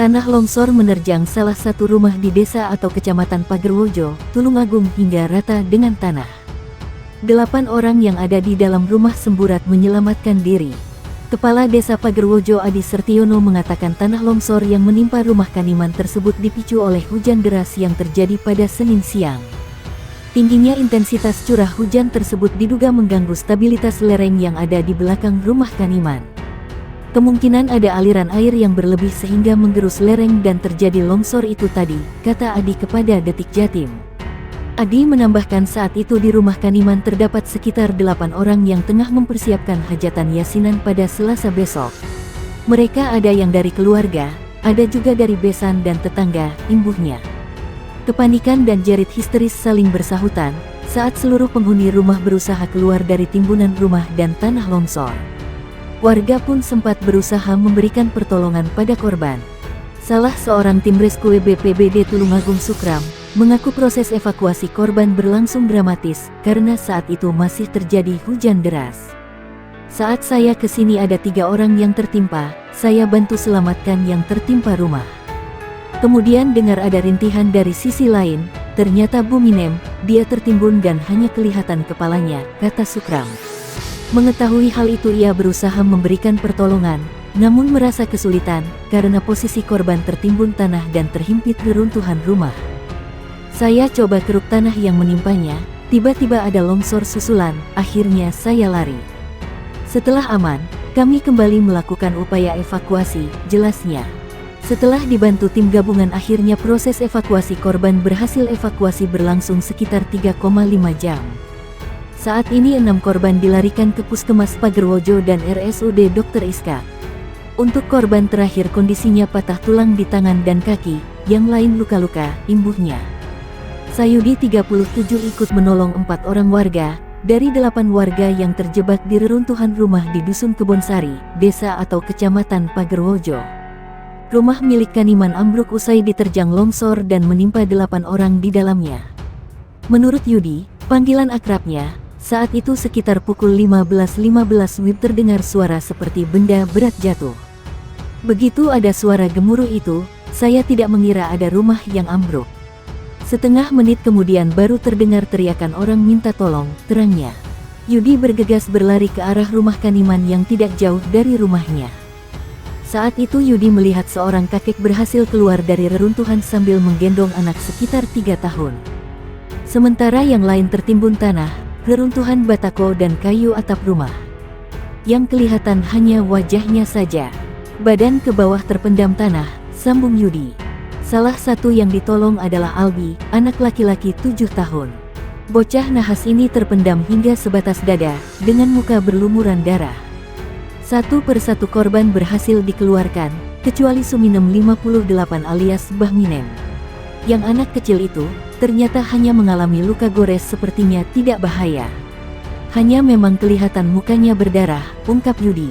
Tanah longsor menerjang salah satu rumah di desa atau kecamatan Pagerwojo, Tulungagung hingga rata dengan tanah. 8 orang yang ada di dalam rumah semburat menyelamatkan diri. Kepala Desa Pagerwojo Adi Sertiono mengatakan tanah longsor yang menimpa rumah Kaniman tersebut dipicu oleh hujan deras yang terjadi pada Senin siang. Tingginya intensitas curah hujan tersebut diduga mengganggu stabilitas lereng yang ada di belakang rumah Kaniman. Kemungkinan ada aliran air yang berlebih sehingga menggerus lereng dan terjadi longsor itu tadi, kata Adi kepada Detik Jatim. Adi menambahkan saat itu di rumah Kaniman terdapat sekitar 8 orang yang tengah mempersiapkan hajatan yasinan pada Selasa besok. Mereka ada yang dari keluarga, ada juga dari besan dan tetangga, imbuhnya. Kepanikan dan jerit histeris saling bersahutan, saat seluruh penghuni rumah berusaha keluar dari timbunan rumah dan tanah longsor. Warga pun sempat berusaha memberikan pertolongan pada korban. Salah seorang tim rescue BPBD Tulungagung Sukram, mengaku proses evakuasi korban berlangsung dramatis, karena saat itu masih terjadi hujan deras. Saat saya ke sini ada 3 orang yang tertimpa, saya bantu selamatkan yang tertimpa rumah. Kemudian dengar ada rintihan dari sisi lain, ternyata Buminem, dia tertimbun dan hanya kelihatan kepalanya, kata Sukram. Mengetahui hal itu ia berusaha memberikan pertolongan, namun merasa kesulitan, karena posisi korban tertimbun tanah dan terhimpit reruntuhan rumah. Saya coba keruk tanah yang menimpanya, tiba-tiba ada longsor susulan, akhirnya saya lari. Setelah aman, kami kembali melakukan upaya evakuasi, jelasnya. Setelah dibantu tim gabungan akhirnya proses evakuasi korban berhasil evakuasi berlangsung sekitar 3,5 jam. Saat ini 6 korban dilarikan ke Puskesmas Pagerwojo dan RSUD Dr. Iska. Untuk korban terakhir kondisinya patah tulang di tangan dan kaki, yang lain luka-luka, imbuhnya. Sayudi 37 ikut menolong 4 orang warga, dari 8 warga yang terjebak di reruntuhan rumah di Dusun Kebonsari, Desa atau Kecamatan Pagerwojo. Rumah milik Kaniman ambruk usai diterjang longsor dan menimpa 8 orang di dalamnya. Menurut Yudi, panggilan akrabnya, saat itu sekitar pukul 15.15 WIB terdengar suara seperti benda berat jatuh. Begitu ada suara gemuruh itu, saya tidak mengira ada rumah yang ambruk. Setengah menit kemudian baru terdengar teriakan orang minta tolong, terangnya. Yudi bergegas berlari ke arah rumah Kaniman yang tidak jauh dari rumahnya. Saat itu Yudi melihat seorang kakek berhasil keluar dari reruntuhan sambil menggendong anak sekitar 3 tahun. Sementara yang lain tertimbun tanah, reruntuhan batako dan kayu atap rumah. Yang kelihatan hanya wajahnya saja. Badan ke bawah terpendam tanah, sambung Yudi. Salah satu yang ditolong adalah Albi, anak laki-laki 7 tahun. Bocah nahas ini terpendam hingga sebatas dada, dengan muka berlumuran darah. Satu persatu korban berhasil dikeluarkan, kecuali Suminem 58 alias Bahminem. Yang anak kecil itu, ternyata hanya mengalami luka gores sepertinya tidak bahaya. Hanya memang kelihatan mukanya berdarah, ungkap Yudi.